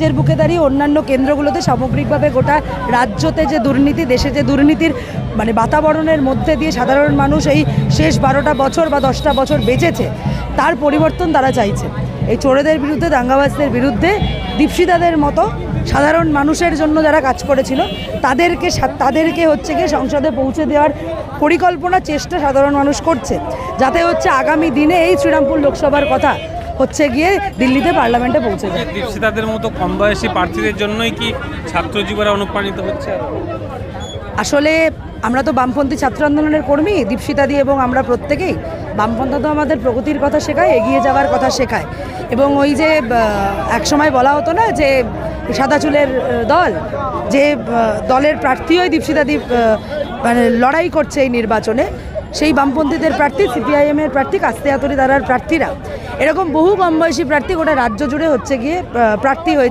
রাজ্যের বুকে দাঁড়িয়ে অন্যান্য কেন্দ্রগুলোতে সামগ্রিকভাবে গোটা রাজ্যতে যে দুর্নীতি, দেশে যে দুর্নীতির বাতাবরণের মধ্যে দিয়ে সাধারণ মানুষ এই শেষ 12টা বছর বা 10টা বছর বেঁচেছে, তার পরিবর্তন তারা চাইছে। এই চোরেদের বিরুদ্ধে, দাঙ্গাবাজদের বিরুদ্ধে দীপশিতাদের মতো সাধারণ মানুষের জন্য যারা কাজ করেছিল তাদেরকে হচ্ছে গিয়ে সংসদে পৌঁছে দেওয়ার পরিকল্পনা, চেষ্টা সাধারণ মানুষ করছে, যাতে হচ্ছে আগামী দিনে এই শ্রীরামপুর লোকসভার কথা হচ্ছে গিয়ে দিল্লিতে পার্লামেন্টে পৌঁছে যায়। দীপশিতাদের মতো কম বয়সী প্রার্থীদের জন্যই কি ছাত্র যুবরা অনুপ্রাণিত হচ্ছে? আসলে আমরা তো বামপন্থী ছাত্র আন্দোলনের কর্মী, দীপশিতাদি এবং আমরা প্রত্যেকেই। বামপন্থা তো আমাদের প্রগতির কথা শেখায়, এগিয়ে যাওয়ার কথা শেখায়। এবং ওই যে একসময় বলা হতো না যে সাদা চুলের দল, যে দলের প্রার্থীও দীপশিতাদি লড়াই করছে এই নির্বাচনে, সেই বামপন্থীদের প্রার্থী, সিপিআইএমের প্রার্থী, কাস্তে হাতুড়ি দ্বারার প্রার্থীরা, এরকম বহু কম বয়সী প্রার্থী গোটা রাজ্য জুড়ে হচ্ছে গিয়ে প্রার্থী হয়েছে।